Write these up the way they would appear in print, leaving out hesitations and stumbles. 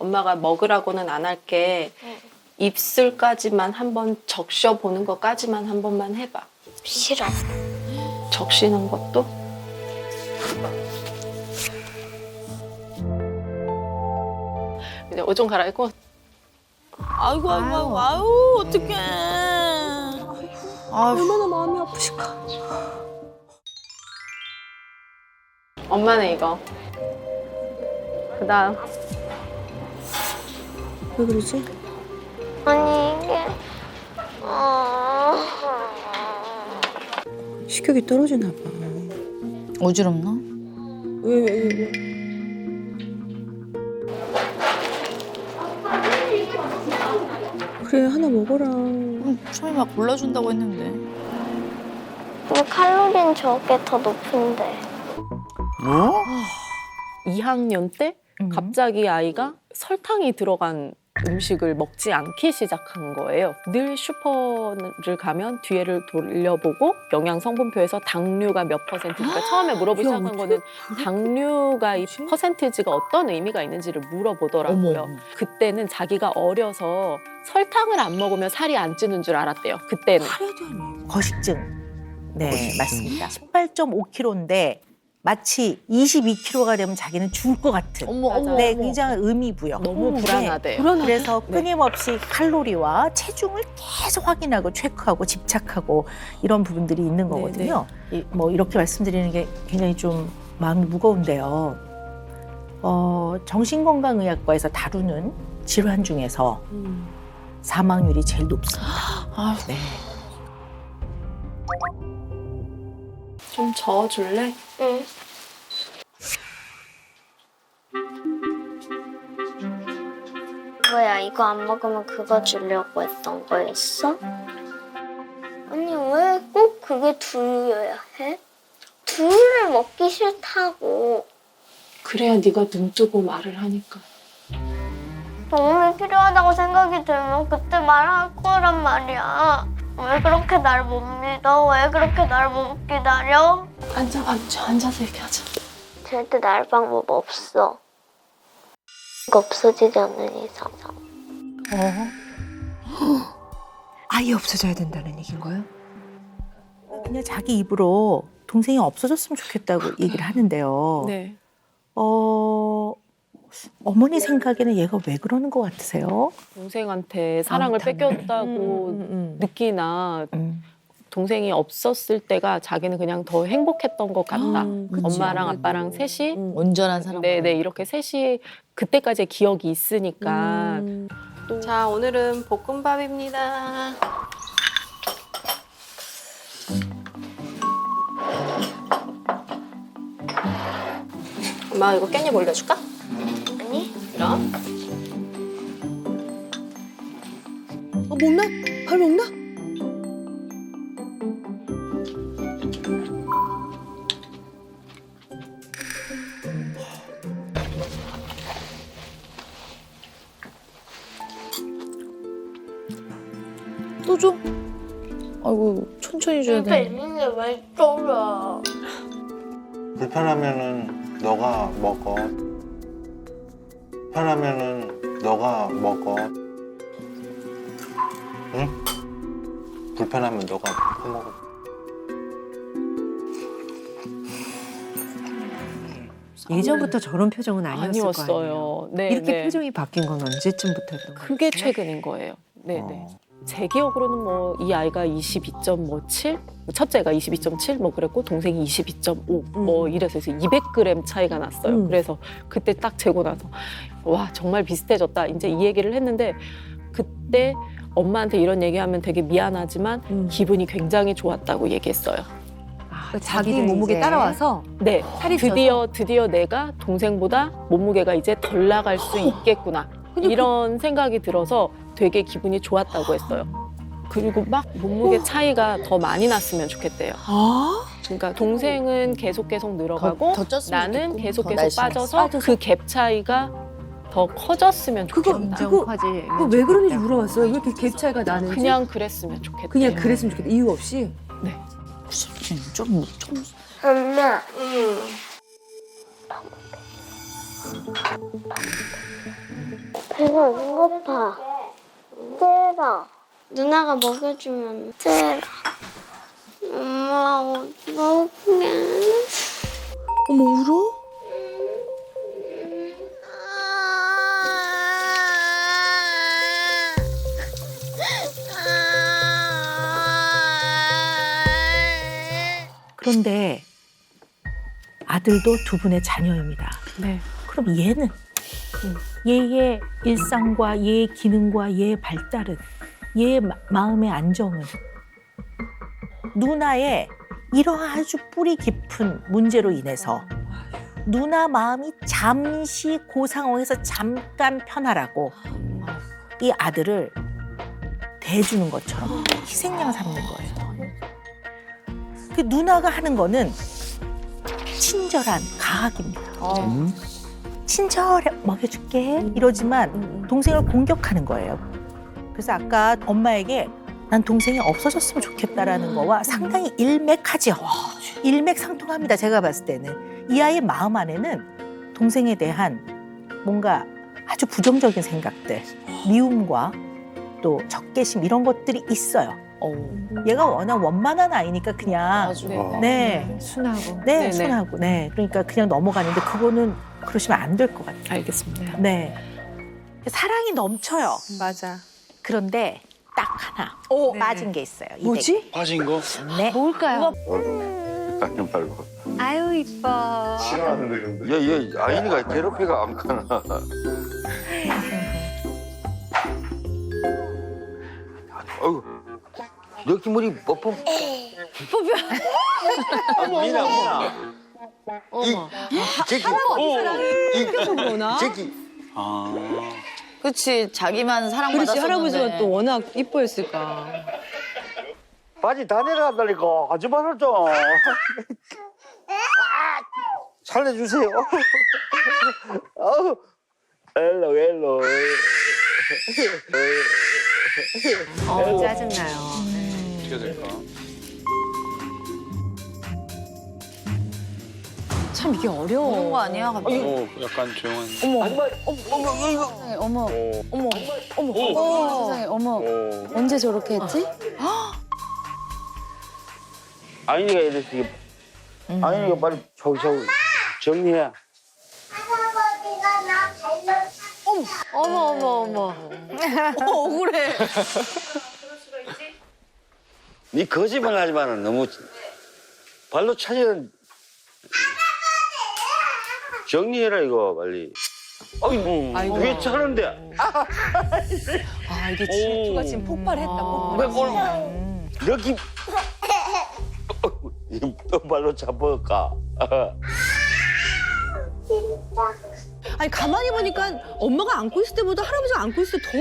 엄마가 먹으라고는 안 할게. 입술까지만 한번 적셔 보는 것까지만 한 번만 해봐. 싫어. 적시는 것도? 이제 옷 좀 갈아입고. 아이고 어떡해. 얼마나 마음이 아프실까. 엄마는 이거. 그다음. 왜 그러지? 아니 이게 식욕이 떨어지나 봐. 어지럽나? 왜? 그래 하나 먹어라. 처음에 막 골라준다고 했는데. 근데 칼로리는 저게 더 높은데. 뭐? 2학년 때 갑자기 아이가 설탕이 들어간 음식을 먹지 않기 시작한 거예요. 늘 슈퍼를 가면 뒤에를 돌려보고 영양 성분표에서 당류가 몇 %니까 처음에 물어보기 시작한 거는 당류가 이 퍼센티지가 어떤 의미가 있는지를 물어보더라고요. 그때는 자기가 어려서 설탕을 안 먹으면 살이 안 찌는 줄 알았대요. 그때는. 거식증. 네, 맞습니다. 18.5kg인데 마치 22kg가 되면 자기는 죽을 것 같은. 네, 굉장히 의미부여. 너무 불안하대요. 그래서 끊임없이 칼로리와 체중을 계속 확인하고 체크하고 집착하고 이런 부분들이 있는 거거든요. 뭐 이렇게 말씀드리는 게 굉장히 좀 마음이 무거운데요. 정신건강의학과에서 다루는 질환 중에서 사망률이 제일 높습니다. 네. 좀 저어줄래? 응. 뭐야 이거 안 먹으면 그거 주려고 했던 거였어? 아니 왜 꼭 그게 두유여야 해? 두유를 먹기 싫다고. 그래야 네가 눈 뜨고 말을 하니까. 도움이 필요하다고 생각이 들면 그때 말할 거란 말이야. 왜 그렇게 날 못 믿어? 왜 그렇게 날 못 기다려? 앉아서 얘기하자. 절대 날 방법 없어. 이거 없어지지 않는 이상. 아예 없어져야 된다는 얘기인 거예요? 그냥 자기 입으로 동생이 없어졌으면 좋겠다고 얘기를 하는데요. 네. 어머니 생각에는 얘가 왜 그러는 것 같으세요? 동생한테 사랑을 뺏겼다고 느끼나 동생이 없었을 때가 자기는 그냥 더 행복했던 것 같다. 엄마랑 아빠랑 셋이 온전한 사람. 네네 이렇게 셋이 그때까지의 기억이 있으니까. 자 오늘은 볶음밥입니다. 엄마 이거 깻잎 올려줄까? 아니? 그럼. 먹나? 발 먹나? 또 줘? 아이고 천천히 줘야 근데 돼. 있는데 왜 떠라? 불편하면은 너가 먹어. 불편하면은 너가 먹어. 응? 불편하면 너가 퍼먹어. 예전부터 저런 표정은 아니었을 거 아니에요. 아니었어요. 네, 이렇게 네. 표정이 바뀐 건 언제쯤부터였던 거예요? 그게 최근인 거예요. 네네. 제 기억으로는 뭐 이 아이가 22.7, 첫째가 22.7 뭐 그랬고 동생이 22.5 뭐 이래서 200g 차이가 났어요. 그래서 그때 딱 재고 나서 와 정말 비슷해졌다. 이제 이 얘기를 했는데 그때 엄마한테 이런 얘기하면 되게 미안하지만 기분이 굉장히 좋았다고 얘기했어요. 자기 몸무게 따라와서 네, 살이 드디어 내가 동생보다 몸무게가 이제 덜 나갈 수 있겠구나. 이런 생각이 들어서 되게 기분이 좋았다고 했어요. 그리고 막 몸무게 차이가 더 많이 났으면 좋겠대요. 그러니까 동생은 계속 늘어가고 더 쪘으면 나는 좋겠고, 계속 더 날씬해서. 빠져서 그 갭 차이가 더 커졌으면 좋겠다. 그거 왜 그런지 물어봤어요. 왜 이렇게 갭 차이가 나는지. 그냥 그랬으면 좋겠다. 그냥 그랬으면 좋겠다. 이유 없이. 네. 좀 엄마. 배가 안 고파. 째라. 누나가 먹여주면 째라. 엄마 어떡해. 어머 울어? 그런데 아들도 두 분의 자녀입니다. 네. 그럼 얘는 얘의 일상과 얘의 기능과 얘의 발달은 얘의 마음의 안정은 누나의 이러한 아주 뿌리 깊은 문제로 인해서 누나 마음이 잠시 그 상황에서 잠깐 편하라고 이 아들을 대주는 것처럼 희생양 삼는 거예요. 그 누나가 하는 거는 친절한 가학입니다. 친절해 먹여줄게 이러지만 동생을 공격하는 거예요. 그래서 아까 엄마에게 난 동생이 없어졌으면 좋겠다라는 거와 상당히 일맥하죠. 일맥상통합니다. 제가 봤을 때는 이 아이의 마음 안에는 동생에 대한 뭔가 아주 부정적인 생각들, 미움과 또 적개심 이런 것들이 있어요. 얘가 워낙 원만한 아이니까 그냥 아주 네, 순하고. 네, 네네. 순하고 네, 그러니까 그냥 넘어가는데 그거는 그러시면 안 될 것 같아요. 알겠습니다. 네, 사랑이 넘쳐요. 맞아. 그런데 딱 하나 오, 빠진 게 있어요. 이 뭐지? 빠진 거? 댁. 네. 뭘까요? 아니 말고. 아유 이뻐. 싫어하는데 근데. 얘 아이니가 괴롭히가 안 가나. 어우, 여기 머리 뽀뽀. 미나. 어머. 제기. 그러나? 제기. 아. 그렇지 자기만 사랑받았었는데. 그렇지 할아버지가 또 워낙 이뻐했을까. 바지 다 내려간다니까. 하지 말아 좀. 살려주세요. 아우. 엘로. 짜증나요. 어떻게 될까? 참 이게 그런 어려워. 거 아니야 갑자기? 약간 조용한. 어머, 세상에, 어머. 언제 저렇게 했지? 아이니가 이랬으니. 아이니가 빨리 저기 정리해. 할아버지가 나 발로 어머. 억울해. 네 거짓말 하지 마라. 너무 발로 차지는 정리해라 이거 빨리. 아이고. 왜 차는데? 아 이게 질투가 지금 폭발했다. 왜 여기 또 발로 차볼까? 아니 가만히 보니까 엄마가 안고 있을 때보다 할아버지가 안고 있을 때 더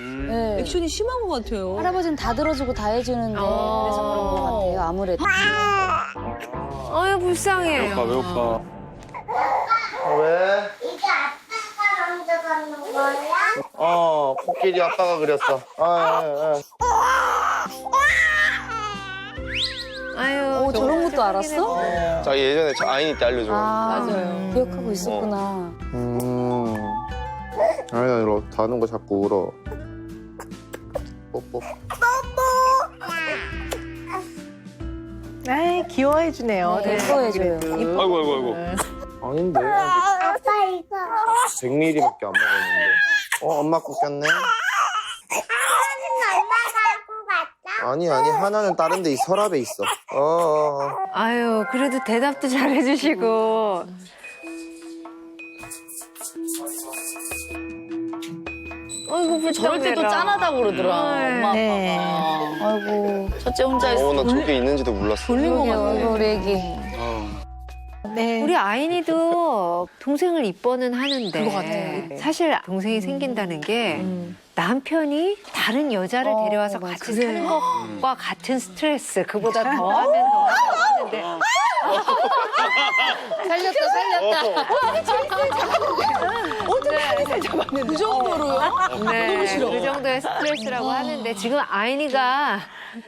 네. 액션이 심한 것 같아요. 할아버지는 다 들어주고 다 해주는데 그래서 그런 것 같아요. 아무래도. 아유 불쌍해. 배고파. 이게 왜? 아빠가 먼저 받는 거야? 코끼리 아빠가 그렸어. 아유. 저런 것도 알았어? 자 예전에 저 아이니 때 알려줘. 맞아요. 기억하고 있었구나. 아이나 이러 다는 거 자꾸 울어. 뽀뽀. 아이 귀여워해 주네요. 예뻐해줘요. 아이고. 아닌데. 아빠 이거 100ml밖에 안 먹었는데. 엄마 거 꼈네. 엄마가 하고 갔다. 아니 하나는 다른 데 서랍에 있어. 아유 그래도 대답도 잘 해주시고. 아이고 불쌍해라. 저럴 때도 짠하다고 그러더라 엄마 아빠가. 네. 아이고. 첫째 혼자 있어. 나 저게 있는지도 몰랐어. 돌린 것 같아요. 우리 애기. 네. 우리 아이니도 동생을 이뻐는 하는데 그거 같아요. 사실 동생이 생긴다는 게 남편이 다른 여자를 데려와서 맞아. 같이 사는 것과 같은 스트레스 그보다 더하면서 하는데 살렸다. 그 정도로요? 네, 그 정도의 스트레스라고 하는데 지금 아이니가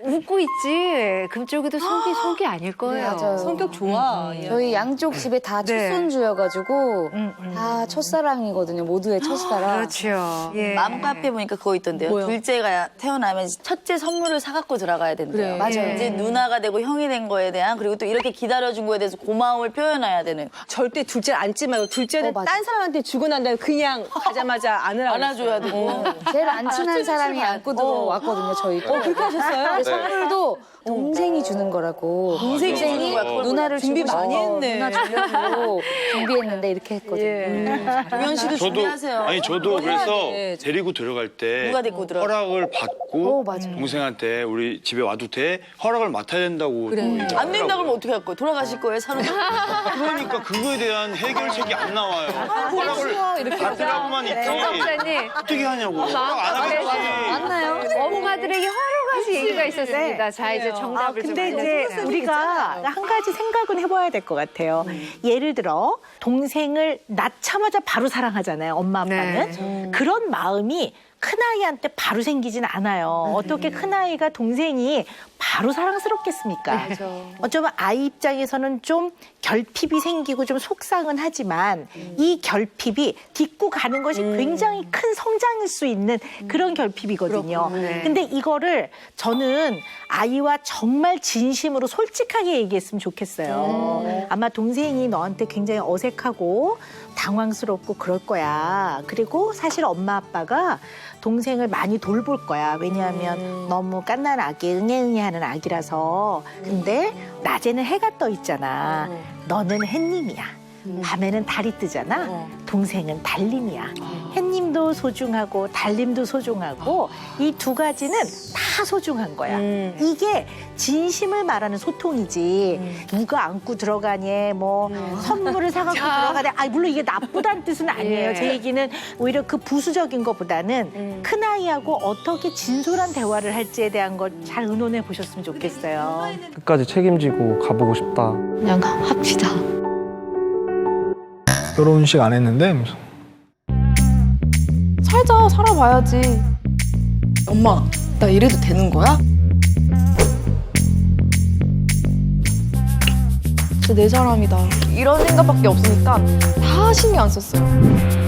웃고 있지 금쪽이도 속이 아닐 거예요. 맞아요. 성격 좋아. 저희 양쪽 집에 다 네. 첫손주여가지고 다 첫사랑이거든요. 모두의 첫사랑. 그렇죠. 예. 맘카페 보니까 그거 있던데요. 뭐요? 둘째가 태어나면 첫째 선물을 사갖고 들어가야 된대요. 그래. 맞아요. 이제 누나가 되고 형이 된 거에 대한 그리고 또 이렇게 기다려준 거에 대해서 고마움을 표현해야 되는. 절대 둘째 앉지 말고 둘째는 맞아. 딴 사람한테 주고 난 다음에 그냥 가자마자 안으라고. 안아줘야 되고. 제일 안 친한 사람이 안고 들어왔거든요, 저희 거. 그렇게 하셨어요? 근데 선물도 동생이 주는 거라고. 동생이 주는 거야, 그걸 누나를 준비 주고 많이 했네. 누나 주려고 준비했는데 이렇게 했거든요. 동현 씨도 준비하세요. 아니 저도 그래서 네. 데리고 들어갈 때 누가 데리고 들어가? 허락을 받고 맞아요. 동생한테 우리 집에 와도 돼 허락을 맡아야 된다고 또 얘기를 안 된다 하더라고요. 그러면 어떻게 할 거예요? 돌아가실 거예요? 산후 그러니까 그거에 대한 해결책이 안 나와요. 허락을 받으라고만 있지 박사님, 어떻게 하냐고. 허락 안 하겠지. 맞나요? 엄마들에게 여러 가지 얘기가 있었습니다. 자, 이제 정답을 좀 근데 이제 알려주세요. 우리가 한 가지 생각은 해봐야 될 것 같아요. 예를 들어 동생을 낳자마자 바로 사랑하잖아요. 엄마 아빠는. 그런 마음이 큰아이한테 바로 생기진 않아요. 어떻게 큰아이가 동생이 바로 사랑스럽겠습니까? 어쩌면 아이 입장에서는 좀 결핍이 생기고 좀 속상은 하지만 이 결핍이 딛고 가는 것이 굉장히 큰 성장일 수 있는 그런 결핍이거든요. 근데 이거를 저는 아이와 정말 진심으로 솔직하게 얘기했으면 좋겠어요. 아마 동생이 너한테 굉장히 어색하고 당황스럽고 그럴 거야. 그리고 사실 엄마 아빠가 동생을 많이 돌볼 거야. 왜냐하면 너무 갓난 아기, 응애응애하는 아기라서. 근데 낮에는 해가 떠 있잖아. 너는 햇님이야. 밤에는 달이 뜨잖아. 동생은 달님이야. 햇님도 소중하고 달님도 소중하고 이 두 가지는 다 소중한 거야. 이게 진심을 말하는 소통이지. 누가 안고 들어가니 뭐 선물을 사갖고 들어가니. 아 물론 이게 나쁘다는 뜻은 아니에요. 예. 제 얘기는 오히려 그 부수적인 것보다는 큰아이하고 어떻게 진솔한 대화를 할지에 대한 걸 잘 의논해 보셨으면 좋겠어요. 끝까지 책임지고 가보고 싶다. 그냥 합시다. 결혼식 안 했는데 무슨 살자, 살아봐야지. 엄마, 나 이래도 되는 거야? 진짜 내 사람이다. 이런 생각밖에 없으니까 다 신경 안 썼어요.